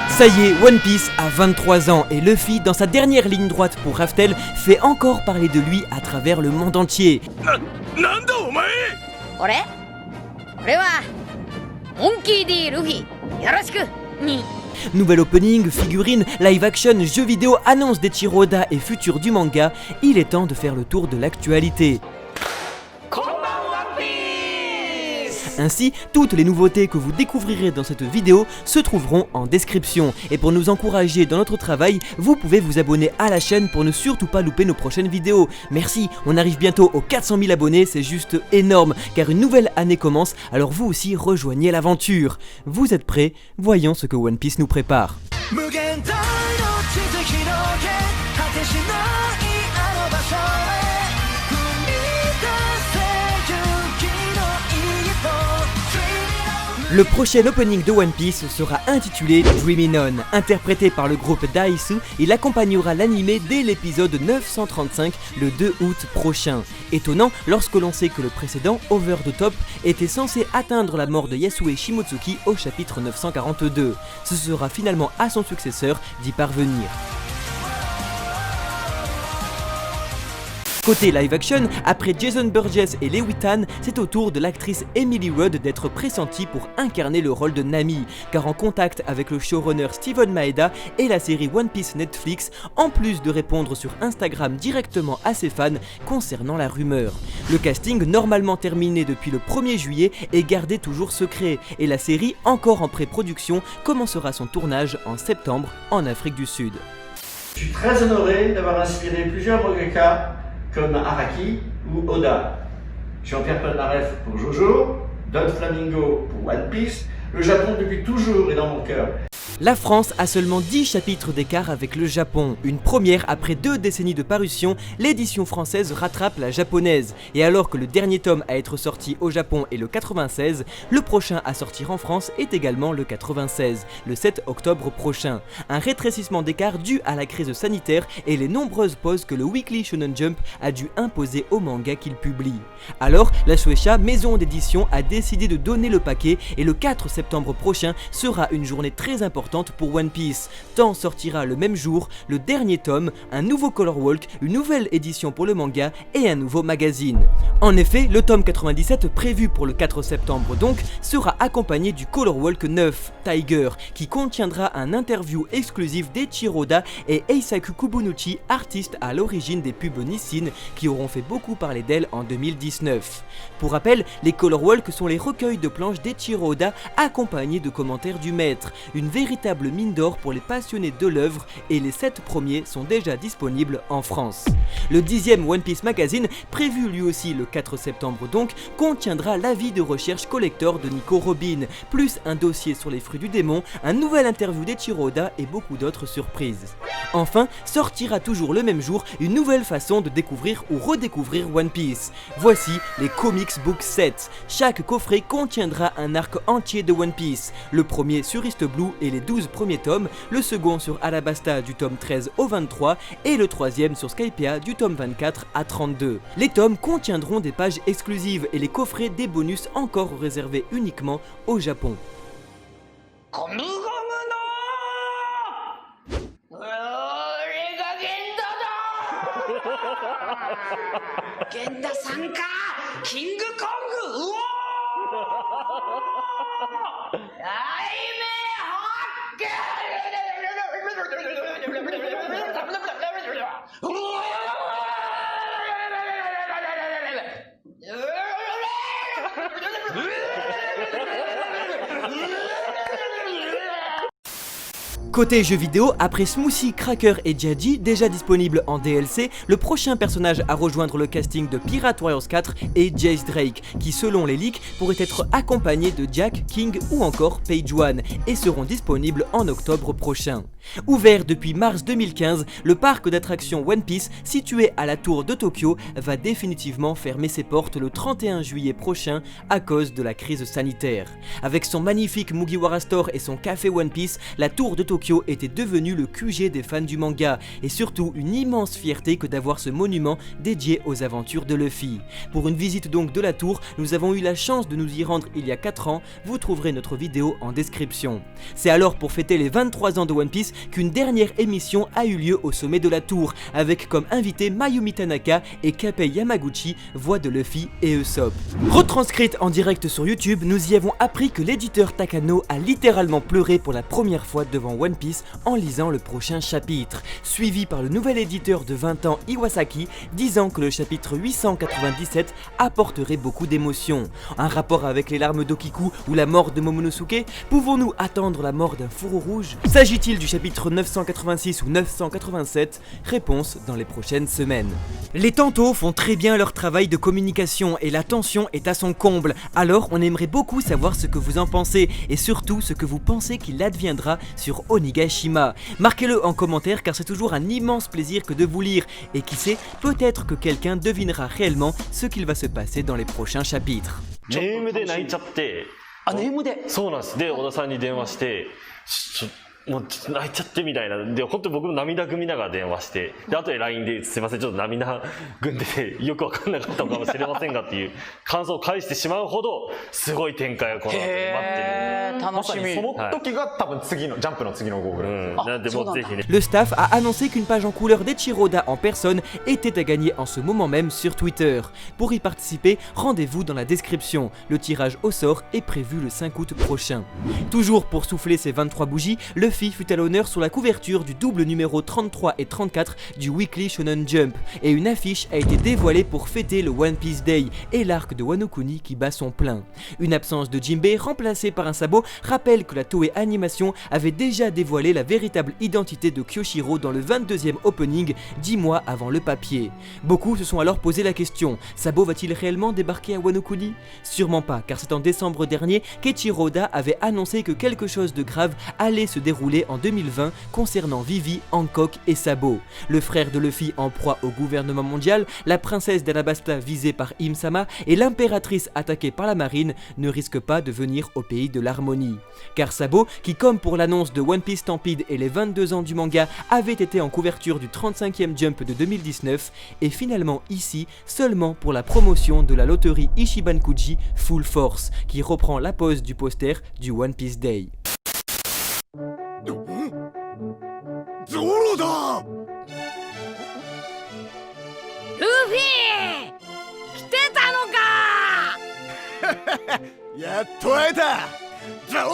Ça y est, One Piece a 23 ans et Luffy, dans sa dernière ligne droite pour Raftel, fait encore parler de lui à travers le monde entier. Nouvel opening, figurines, live action, jeux vidéo, annonce d'Eiichiro Oda et futur du manga, il est temps de faire le tour de l'actualité. Ainsi, toutes les nouveautés que vous découvrirez dans cette vidéo se trouveront en description. Et pour nous encourager dans notre travail, vous pouvez vous abonner à la chaîne pour ne surtout pas louper nos prochaines vidéos. Merci, on arrive bientôt aux 400 000 abonnés, c'est juste énorme, car une nouvelle année commence, alors vous aussi rejoignez l'aventure. Vous êtes prêts? Voyons ce que One Piece nous prépare. Le prochain opening de One Piece sera intitulé Dreamin' On. Interprété par le groupe Daisu, il accompagnera l'anime dès l'épisode 935 le 2 août prochain. Étonnant lorsque l'on sait que le précédent, Over the Top, était censé atteindre la mort de Yasue Shimotsuki au chapitre 942. Ce sera finalement à son successeur d'y parvenir. Côté live action, après Jason Burgess et Lewis Tan, c'est au tour de l'actrice Emily Rudd d'être pressentie pour incarner le rôle de Nami, car en contact avec le showrunner Steven Maeda et la série One Piece Netflix, en plus de répondre sur Instagram directement à ses fans concernant la rumeur. Le casting, normalement terminé depuis le 1er juillet, est gardé toujours secret, et la série, encore en pré-production, commencera son tournage en septembre en Afrique du Sud. Je suis très honoré d'avoir inspiré plusieurs mangaka comme Araki ou Oda. Jean-Pierre Polnareff pour Jojo, Don Flamingo pour One Piece, le Japon depuis toujours est dans mon cœur. La France a seulement 10 chapitres d'écart avec le Japon. Une première après 2 décennies de parution, l'édition française rattrape la japonaise. Et alors que le dernier tome à être sorti au Japon est le 96, le prochain à sortir en France est également le 96, le 7 octobre prochain. Un rétrécissement d'écart dû à la crise sanitaire et les nombreuses pauses que le Weekly Shonen Jump a dû imposer aux mangas qu'il publie. Alors, la Shueisha, maison d'édition, a décidé de donner le paquet et le 4 septembre prochain sera une journée très importante pour One Piece. Tant sortira le même jour le dernier tome, un nouveau Color Walk, une nouvelle édition pour le manga et un nouveau magazine. En effet, le tome 97 prévu pour le 4 septembre donc sera accompagné du Color Walk 9, Tiger, qui contiendra un interview exclusif d'Eiichiro Oda et Eisaku Kubunuchi, artistes à l'origine des pubs Nissin qui auront fait beaucoup parler d'elle en 2019. Pour rappel, les Color Walk sont les recueils de planches d'Eiichiro Oda accompagnés de commentaires du maître, une véritable mine d'or pour les passionnés de l'œuvre, et les 7 premiers sont déjà disponibles en France. Le 10e One Piece Magazine, prévu lui aussi le 4 septembre donc, contiendra l'avis de recherche collector de Nico Robin, plus un dossier sur les fruits du démon, un nouvel interview d'Eiichiro Oda et beaucoup d'autres surprises. Enfin, sortira toujours le même jour une nouvelle façon de découvrir ou redécouvrir One Piece. Voici les Comics Book Sets. Chaque coffret contiendra un arc entier de One Piece, le premier sur East Blue et les 12 premiers tomes, le second sur Alabasta du tome 13 au 23 et le troisième sur Skypiea du tome 24 à 32. Les tomes contiendront des pages exclusives et les coffrets des bonus encore réservés uniquement au Japon. Côté jeux vidéo, après Smoothie, Cracker et Djadji, déjà disponibles en DLC, le prochain personnage à rejoindre le casting de Pirate Warriors 4 est Jace Drake, qui selon les leaks pourrait être accompagné de Jack, King ou encore Page One, et seront disponibles en octobre prochain. Ouvert depuis mars 2015, le parc d'attractions One Piece, situé à la tour de Tokyo, va définitivement fermer ses portes le 31 juillet prochain à cause de la crise sanitaire. Avec son magnifique Mugiwara Store et son café One Piece, la tour de Tokyo était devenue le QG des fans du manga, et surtout une immense fierté que d'avoir ce monument dédié aux aventures de Luffy. Pour une visite donc de la tour, nous avons eu la chance de nous y rendre il y a 4 ans, vous trouverez notre vidéo en description. C'est alors pour fêter les 23 ans de One Piece qu'une dernière émission a eu lieu au sommet de la tour, avec comme invité Mayumi Tanaka et Kappei Yamaguchi, voix de Luffy et Usopp. Retranscrite en direct sur YouTube, nous y avons appris que l'éditeur Takano a littéralement pleuré pour la première fois devant One Piece en lisant le prochain chapitre, suivi par le nouvel éditeur de 20 ans Iwasaki, disant que le chapitre 897 apporterait beaucoup d'émotions. Un rapport avec les larmes d'Okiku ou la mort de Momonosuke? Pouvons-nous attendre la mort d'un fourreau rouge? S'agit-il du chapitre 986 ou 987? Réponse dans les prochaines semaines. Les Tanto font très bien leur travail de communication et la tension est à son comble, alors on aimerait beaucoup savoir ce que vous en pensez et surtout ce que vous pensez qu'il adviendra sur Onigashima. Marquez-le en commentaire car c'est toujours un immense plaisir que de vous lire et qui sait, peut-être que quelqu'un devinera réellement ce qu'il va se passer dans les prochains chapitres. ネームで泣いちゃって、あ、ネームで。そうなんです。で、小田さんに電話して、もう泣いちゃってみたいな。で、本当に僕も涙ぐみながら電話して、で、後で LINE で、すいません、ちょっと涙ぐんでて、よくわかんなかったのかもしれませんがっていう感想を返してしまうほど、すごい展開がこの後待ってるんで。楽しみ。その時が多分次のジャンプの次の号ぐらい。なんでもうぜひね。Le staff a annoncé qu'une page en couleur d'Echiroda en personne était à gagner en ce moment même sur Twitter. Pour y participer, rendez-vous dans la description. Le tirage au sort est prévu le 5 août prochain. Toujours pour souffler ses 23 bougies, Luffy fut à l'honneur sur la couverture du double numéro 33 et 34 du Weekly Shonen Jump, et une affiche a été dévoilée pour fêter le One Piece Day et l'arc de Wano Kuni qui bat son plein. Une absence de Jinbei remplacée par un sabot rappelle que la Toei Animation avait déjà dévoilé la véritable identité de Kyoshiro dans le 22e opening 10 mois avant le papier. Beaucoup se sont alors posé la question, Sabo va-t-il réellement débarquer à Wano Kuni? Sûrement pas, car c'est en décembre dernier qu'Echiroda avait annoncé que quelque chose de grave allait se dérouler en 2020 concernant Vivi, Hancock et Sabo. Le frère de Luffy en proie au gouvernement mondial, la princesse d'Alabasta visée par Im-sama et l'impératrice attaquée par la marine ne risquent pas de venir au pays de l'harmonie. Car Sabo, qui comme pour l'annonce de One Piece Stampede et les 22 ans du manga avait été en couverture du 35e Jump de 2019, est finalement ici seulement pour la promotion de la loterie Ichiban Kuji Full Force, qui reprend la pose du poster du One Piece Day. ゾロだルフィ来てたのかやっと会えたゾロ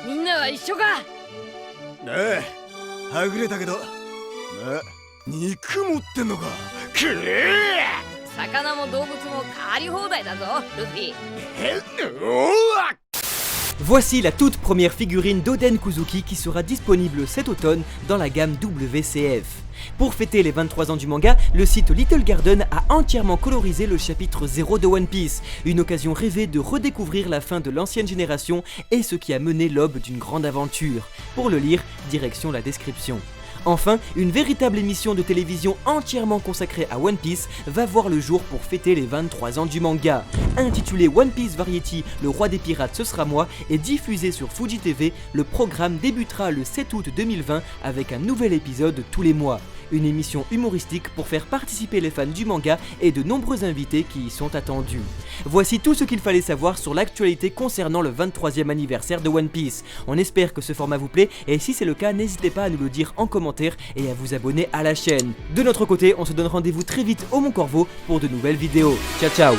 みんなは一緒か？ああはぐれたけど肉持ってんのかくれ魚も動物も変わり放題だぞルフィ。Voici la toute première figurine d'Oden Kuzuki qui sera disponible cet automne dans la gamme WCF. Pour fêter les 23 ans du manga, le site Little Garden a entièrement colorisé le chapitre 0 de One Piece, une occasion rêvée de redécouvrir la fin de l'ancienne génération et ce qui a mené l'aube d'une grande aventure. Pour le lire, direction la description. Enfin, une véritable émission de télévision entièrement consacrée à One Piece va voir le jour pour fêter les 23 ans du manga. Intitulé One Piece Variety, le roi des pirates ce sera moi, et diffusé sur Fuji TV, le programme débutera le 7 août 2020 avec un nouvel épisode tous les mois. Une émission humoristique pour faire participer les fans du manga et de nombreux invités qui y sont attendus. Voici tout ce qu'il fallait savoir sur l'actualité concernant le 23e anniversaire de One Piece. On espère que ce format vous plaît et si c'est le cas, n'hésitez pas à nous le dire en commentaire et à vous abonner à la chaîne. De notre côté, on se donne rendez-vous très vite au Mont Corvo pour de nouvelles vidéos. Ciao ciao.